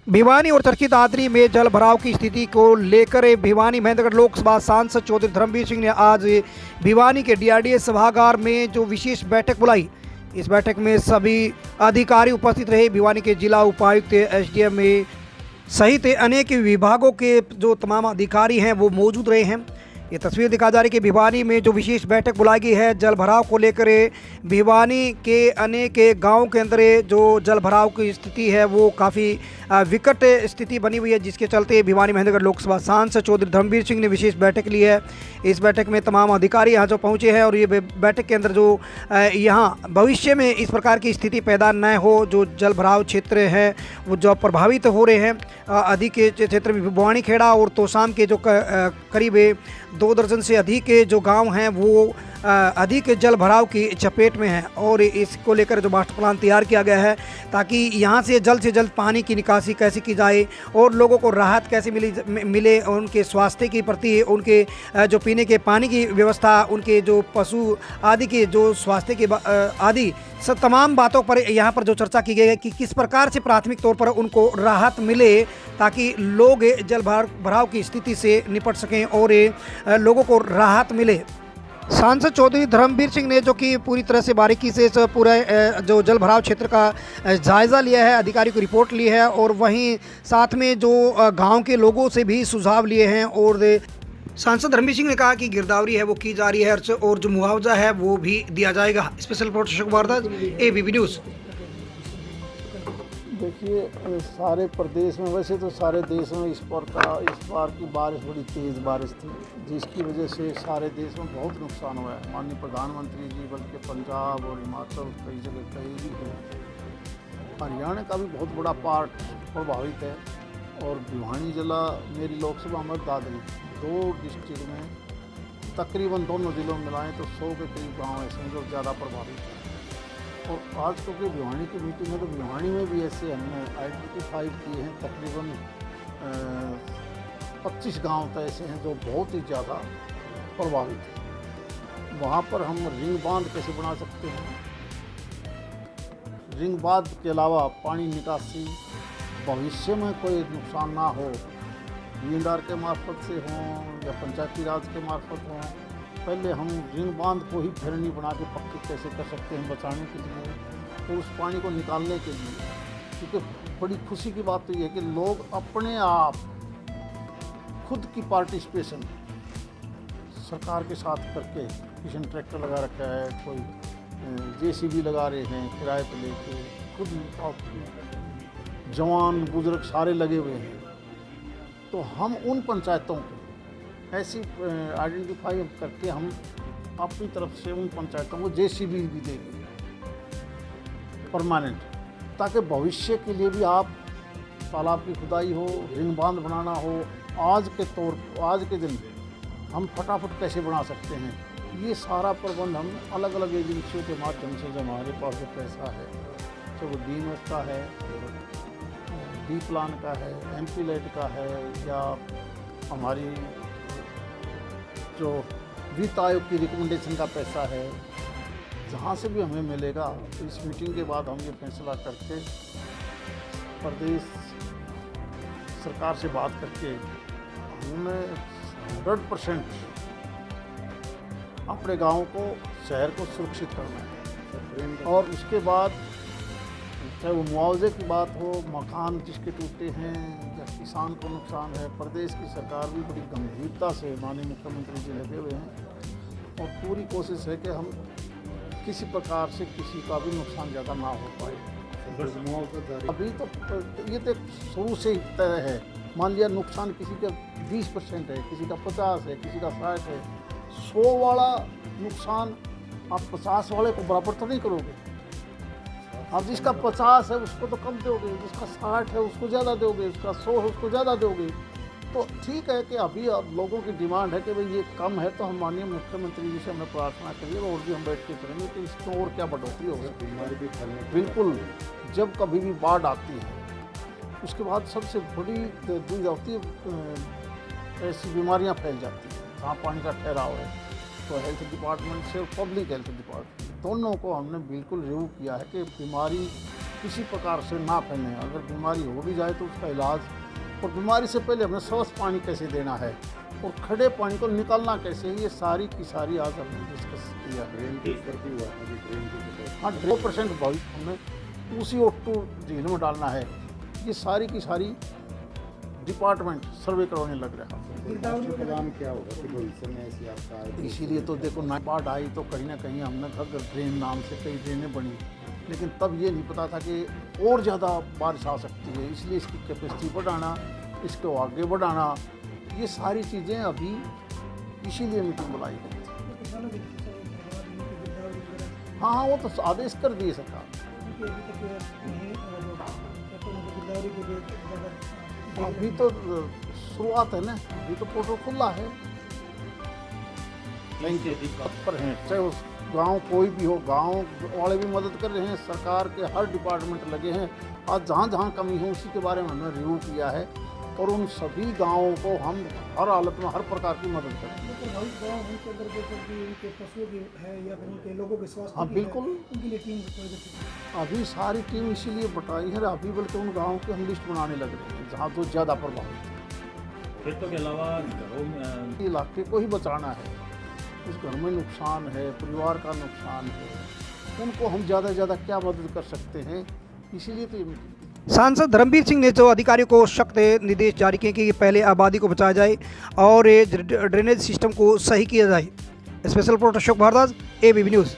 भिवानी और चर्चित आद्री में जल भराव की स्थिति को लेकर भिवानी महेंद्रगढ़ लोकसभा सांसद चौधरी धर्मवीर सिंह ने आज भिवानी के डीआरडीए सभागार में जो विशेष बैठक बुलाई। इस बैठक में सभी अधिकारी उपस्थित रहे। भिवानी के जिला उपायुक्त, एसडीएम सहित अनेक विभागों के जो तमाम अधिकारी हैं वो मौजूद रहे हैं। ये तस्वीर दिखा जा रही है कि भिवानी में जो विशेष बैठक बुलाई गई है जल भराव को लेकर। भिवानी के अनेक गांव के अंदर जो जल भराव की स्थिति है वो काफ़ी विकट स्थिति बनी हुई है, जिसके चलते भिवानी महेंद्रगढ़ लोकसभा सांसद चौधरी धर्मवीर सिंह ने विशेष बैठक ली है। इस बैठक में तमाम अधिकारी यहाँ जो पहुँचे हैं और ये बैठक के अंदर जो यहाँ भविष्य में इस प्रकार की स्थिति पैदा न हो, जो जल भराव क्षेत्र है वो जो प्रभावित हो रहे हैं, अधिक क्षेत्र में भिवानी खेड़ा और तोशाम के जो करीब 2 दर्जन से अधिक के जो गांव हैं वो अधिक जल भराव की चपेट में हैं। और इसको लेकर जो मास्टर प्लान तैयार किया गया है ताकि यहाँ से जल्द पानी की निकासी कैसे की जाए और लोगों को राहत कैसे मिले, उनके स्वास्थ्य के प्रति, उनके जो पीने के पानी की व्यवस्था, उनके जो पशु आदि के जो स्वास्थ्य के आदि सब तमाम बातों पर यहाँ पर जो चर्चा की गई है कि किस प्रकार से प्राथमिक तौर पर उनको राहत मिले ताकि लोग जल भराव की स्थिति से निपट सकें और लोगों को राहत मिले। सांसद चौधरी धर्मवीर सिंह ने जो कि पूरी तरह से बारीकी से पूरा जो जल भराव क्षेत्र का जायज़ा लिया है, अधिकारी को रिपोर्ट ली है और वहीं साथ में जो गांव के लोगों से भी सुझाव लिए हैं। और सांसद धर्मवीर सिंह ने कहा कि गिरदावरी है वो की जा रही है और जो मुआवजा है वो भी दिया जाएगा। Special report Ashok Bhardwaj, ABP news. देखिए, सारे प्रदेश में, वैसे तो सारे देश में इस बार की बारिश बड़ी तेज़ बारिश थी, जिसकी वजह से सारे देश में बहुत नुकसान हुआ है। माननीय प्रधानमंत्री जी बल्कि पंजाब और हिमाचल कई जगह कई भी है, हरियाणा का भी बहुत बड़ा पार्ट प्रभावित है। और भिवानी जिला मेरी लोकसभा में दादरी 2 डिस्ट्रिक्ट में तकरीबन दोनों जिलों में मिलाएँ तो 100 के करीब गाँव ऐसे हैं जो ज़्यादा प्रभावित हैं। और आज क्योंकि भिवानी की मीटिंग है तो भिवानी में भी ऐसे हमने आइडेंटिफाई किए हैं, तकरीबन 25 गांव तो ऐसे हैं जो बहुत ही ज़्यादा प्रभावित हैं। वहाँ पर हम रिंग बांध कैसे बना सकते हैं, रिंग बांध के अलावा पानी निकासी भविष्य में कोई नुकसान ना हो, DNR के मार्फत से हों या पंचायती राज के मार्फत हों, पहले हम रिंग बांध को ही फिरनी बना के पक्की कैसे कर सकते हैं बचाने के लिए, तो उस पानी को निकालने के लिए। क्योंकि बड़ी खुशी की बात तो ये है कि लोग अपने आप खुद की पार्टिसिपेशन सरकार के साथ करके, किसी ने ट्रैक्टर लगा रखा है, कोई JCB लगा रहे हैं किराए पर लेके, खुद जवान बुजुर्ग सारे लगे हुए हैं। तो हम उन पंचायतों को ऐसी आइडेंटिफाई करके हम अपनी तरफ से उन पंचायतों को JCB भी देंगे परमानेंट, ताकि भविष्य के लिए भी आप तालाब की खुदाई हो, रिंग बांध बनाना हो, आज के दिन हम फटाफट कैसे बना सकते हैं, ये सारा प्रबंध हम अलग अलग एजेंसियों के माध्यम से, जो हमारे पास जो पैसा है, चाहे वो DMF का है, D प्लान का है, MP लेट का है, या हमारी जो वित्त आयोग की रिकमेंडेशन का पैसा है, जहाँ से भी हमें मिलेगा। तो इस मीटिंग के बाद हम ये फैसला करके प्रदेश सरकार से बात करके हमने 100% अपने गाँव को, शहर को सुरक्षित करना है। और उसके बाद चाहे वो मुआवजे की बात हो, मकान जिसके टूटे हैं या किसान को नुकसान है, प्रदेश की सरकार भी बड़ी गंभीरता से, माननीय मुख्यमंत्री जी लगे हुए हैं और पूरी कोशिश है कि हम किसी प्रकार से किसी का भी नुकसान ज़्यादा ना हो पाए। अभी तो ये तो शुरू से ही तय है। मान लिया नुकसान किसी का 20% है, किसी का 50 है, किसी का 60 है। 100 वाला नुकसान आप 50 वाले को बराबर तो नहीं करोगे। अब जिसका 50 है उसको तो कम दोगे, जिसका 60 है उसको ज़्यादा दोगे, उसका 100 है उसको ज़्यादा दोगे। तो ठीक है कि अभी अब लोगों की डिमांड है कि भाई ये कम है, तो हम माननीय मुख्यमंत्री जी से हमने प्रार्थना करिए और भी हम बैठ के करेंगे कि इसमें और क्या बढ़ोतरी होगी। बीमारी भी बिल्कुल, जब कभी भी बाढ़ आती है उसके बाद सबसे बड़ी चीज़ होती है, ऐसी बीमारियाँ फैल जाती हैं जहाँ पानी का ठहराव है। तो हेल्थ डिपार्टमेंट से पब्लिक हेल्थ डिपार्टमेंट दोनों को हमने बिल्कुल रिव्यू किया है कि बीमारी किसी प्रकार से ना फैले। अगर बीमारी हो भी जाए तो उसका इलाज, और बीमारी से पहले हमें स्वच्छ पानी कैसे देना है और खड़े पानी को निकालना कैसे है, ये सारी की सारी आज हमने डिस्कस किया है। हाँ, 2% भविष्य हमें उसी O2 झील में डालना है। ये सारी की सारी डिपार्टमेंट सर्वे करवाने लग रहा है। क्या होगा कि भविष्य में ऐसी आपका? इसीलिए तो देखो, ना बाढ़ आई तो कहीं ना कहीं हमने घग्गर ड्रेन नाम से कई ड्रेनें बनी, लेकिन तब ये नहीं पता था कि और ज़्यादा बारिश आ सकती है। इसलिए इसकी कैपेसिटी बढ़ाना, इसको आगे बढ़ाना, ये सारी चीज़ें अभी इसीलिए मीटिंग बुलाई गई थी। हाँ हाँ, वो तो आदेश कर दिए सरकार। अभी तो शुरुआत है ना, अभी तो पोर्टल खुला है। पर हैं, चाहे उस गांव कोई भी हो, गांव वाले भी मदद कर रहे हैं, सरकार के हर डिपार्टमेंट लगे हैं। आज जहाँ जहाँ कमी है उसी के बारे में हमने रिव्यू किया है और उन सभी गांवों को हम हर हालत में हर प्रकार की मदद करेंगे। हाँ बिल्कुल, अभी सारी टीम इसीलिए बटाई है, अभी बल्कि उन गाँवों की हम लिस्ट बनाने लग रहे हैं जहाँ तो ज़्यादा प्रभावित है। खेतों के अलावा घरों में इलाके को ही बचाना है, उस घर में नुकसान है, परिवार का नुकसान है, उनको हम ज़्यादा से ज़्यादा क्या मदद कर सकते हैं, इसीलिए तो ये मीटिंग। सांसद धर्मवीर सिंह ने जो अधिकारियों को सख्त निर्देश जारी किए कि पहले आबादी को बचाया जाए और ड्रेनेज सिस्टम को सही किया जाए। Special reporter Ashok Bhardwaj, ABP news.